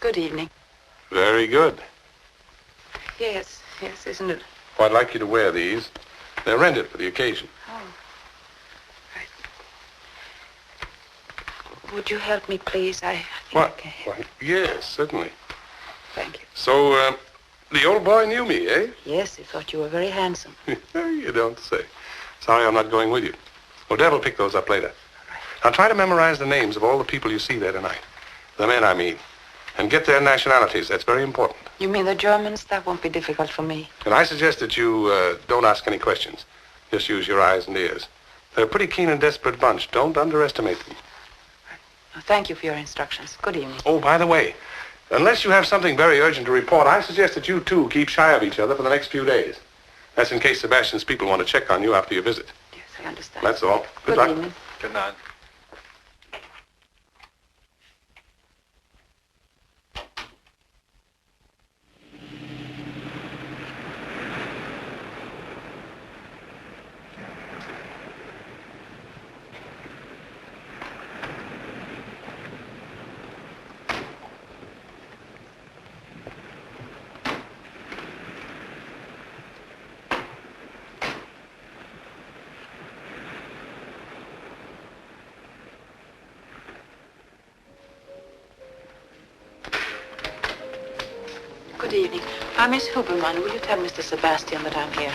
Good evening. Very good. Yes, isn't it? Well, I'd like you to wear these. They're rented for the occasion. Oh. Right. Would you help me, please? I think What? I can. Why, yes, certainly. Thank you. So, the old boy knew me, eh? Yes, he thought you were very handsome. You don't say. Sorry I'm not going with you. Odette will pick those up later. Right. Now try to memorize the names of all the people you see there tonight. The men, I mean. And get their nationalities. That's very important. You mean the Germans? That won't be difficult for me. And I suggest that you don't ask any questions. Just use your eyes and ears. They're a pretty keen and desperate bunch. Don't underestimate them. Well, thank you for your instructions. Good evening. Oh, by the way, unless you have something very urgent to report, I suggest that you two keep shy of each other for the next few days. That's in case Sebastian's people want to check on you after your visit. Yes, I understand. That's all. Good luck. evening. Good night. Good evening. I'm Miss Huberman. Will you tell Mr. Sebastian that I'm here?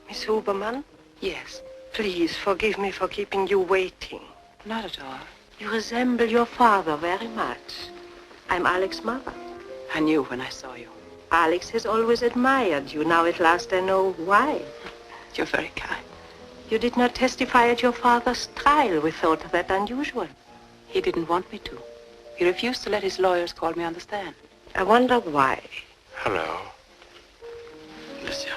Miss Huberman? Yes. Please forgive me for keeping you waiting. Not at all. You resemble your father very much. I'm Alex's mother. I knew when I saw you. Alex has always admired you. Now at last I know why. You're very kind. You did not testify at your father's trial. We thought that unusual. He didn't want me to. He refused to let his lawyers call me on the stand. I wonder why. Hello. Alicia.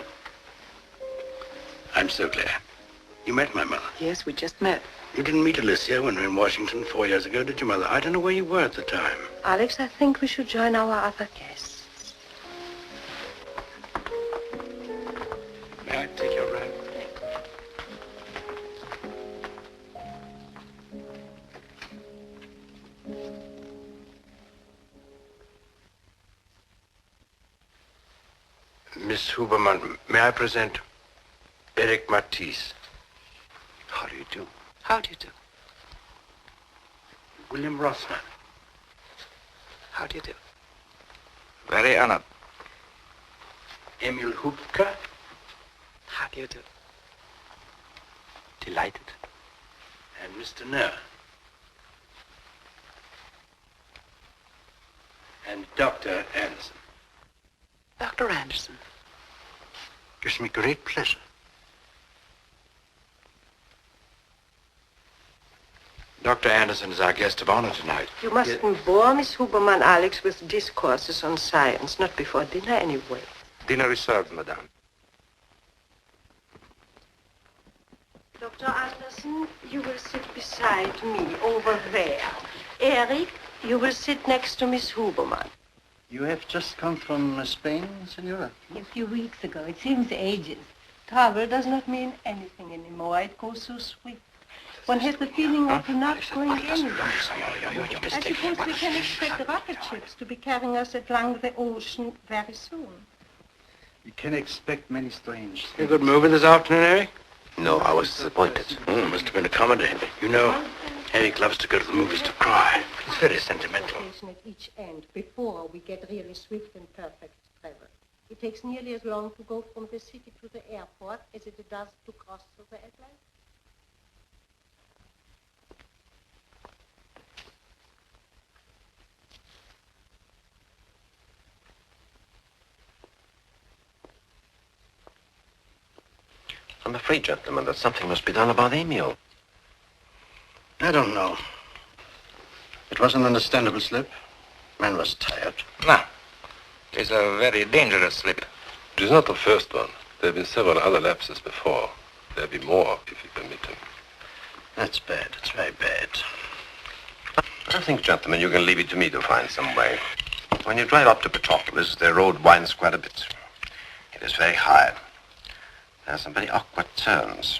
I'm so glad. You met my mother. Yes, we just met. You didn't meet Alicia when we were in Washington 4 years ago, did you, Mother? I don't know where you were at the time. Alex, I think we should join our other guests. May I take your wrap? Miss Huberman, may I present Eric Matisse? How do you do? How do you do? William Rossman. How do you do? Very honored. Emil Hubka. How do you do? Delighted. And Mr. Nair. And Dr. Anderson. Dr. Anderson. Gives me great pleasure. Dr. Anderson is our guest of honor tonight. You mustn't bore Miss Huberman, Alex, with discourses on science. Not before dinner, anyway. Dinner is served, madame. Dr. Anderson, you will sit beside me over there. Eric, you will sit next to Miss Huberman. You have just come from Spain, Senora? A few weeks ago. It seems ages. Travel does not mean anything anymore. It goes so swift. One has the feeling of not going anywhere. I suppose we can expect rocket ships to be carrying us along the ocean very soon. You can expect many strange A things. good movie this afternoon, Eric? No, I was disappointed. Must have been a comedy. You know, Eric loves to go to the movies to cry. He's very sentimental. At each end before we get really swift and perfect travel. It It takes nearly as long to go from the city to the airport as it does to cross the Atlantic. I'm afraid, gentlemen, that something must be done about Emil. I don't know. It was an understandable slip. Man was tired. No. It's a very dangerous slip. It is not the first one. There have been several other lapses before. There'll be more, if you permit him. That's bad. It's very bad. I think, gentlemen, you can leave it to me to find some way. When you drive up to Petropolis, the road winds quite a bit. It is very high. There are some very awkward turns.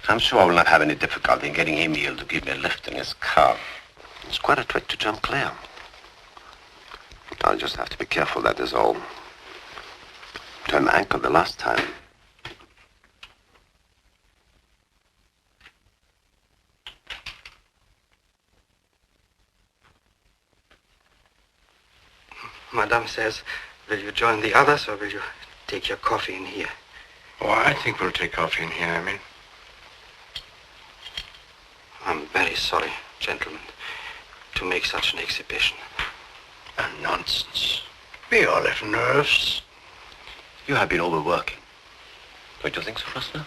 I'm sure I will not have any difficulty in getting Emil to give me a lift in his car. It's quite a trick to jump clear. I'll just have to be careful, that is all. Turned my ankle the last time. Madame says, will you join the others or will you take your coffee in here? Oh, I think we'll take coffee in here, I mean. I'm very sorry, gentlemen, to make such an exhibition. Nonsense. We all have nerves. You have been overworking. Don't you think so, Frostner?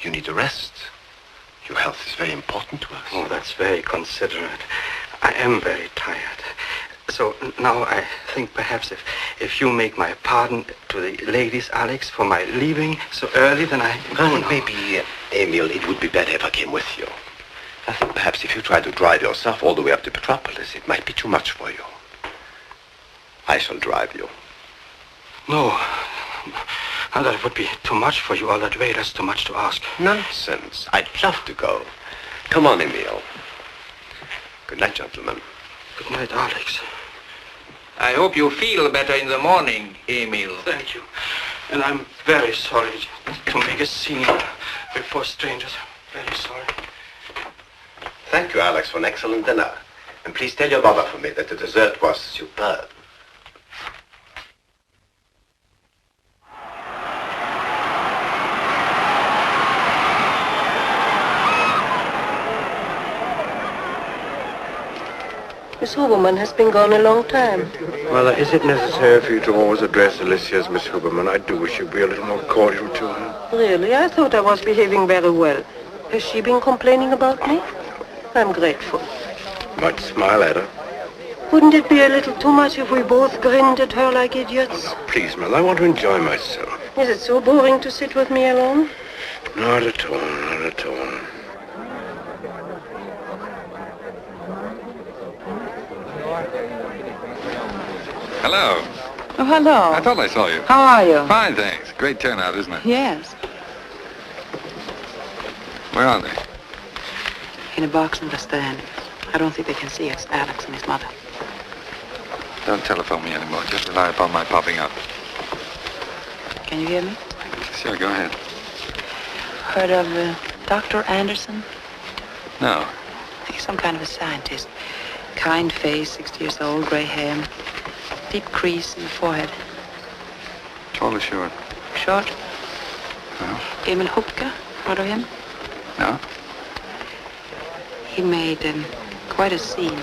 You need a rest. Your health is very important to us. Oh, that's very considerate. I am very tired. So now I think perhaps if you make my pardon to the ladies, Alex, for my leaving so early, then I think maybe, Emil, it would be better if I came with you. I think perhaps if you try to drive yourself all the way up to Petropolis, it might be too much for you. I shall drive you. No, that would be too much for you all that way. That's too much to ask. Nonsense. I'd love to go. Come on, Emil. Good night, gentlemen. Good night, Alex. I hope you feel better in the morning, Emil. Thank you. And I'm very sorry to make a scene before strangers. Very sorry. Thank you, Alex, for an excellent dinner. And please tell your mother for me that the dessert was superb. Miss Huberman has been gone a long time. Mother, is it necessary for you to always address Alicia as Miss Huberman? I do wish you'd be a little more cordial to her. Really? I thought I was behaving very well. Has she been complaining about me? I'm grateful. Might smile at her. Wouldn't it be a little too much if we both grinned at her like idiots? Oh, please, Mother, I want to enjoy myself. Is it so boring to sit with me alone? Not at all, not at all. Hello. Oh, hello. I thought I saw you. How are you? Fine, thanks. Great turnout, isn't it? Yes. Where are they? In a box in the stand. I don't think they can see us, Alex and his mother. Don't telephone me anymore. Just rely upon my popping up. Can you hear me? Sure, go ahead. Heard of Dr. Anderson? No. He's some kind of a scientist. Kind face, 60 years old, gray hair. Deep crease in the forehead. Tall or short? Short. No. Emil Hupke, heard of him? No? He made quite a scene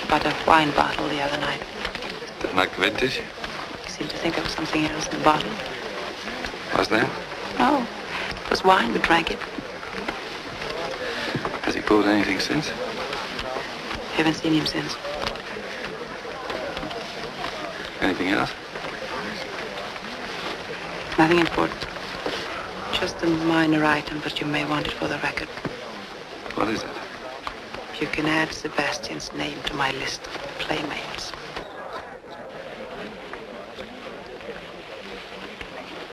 about a wine bottle the other night. Didn't like the vintage? He seemed to think there was something else in the bottle. Was there? No, it was wine. We drank it. Has he pulled anything since? Haven't seen him since. Anything else? Nothing important. Just a minor item, but you may want it for the record. What is it? You can add Sebastian's name to my list of playmates.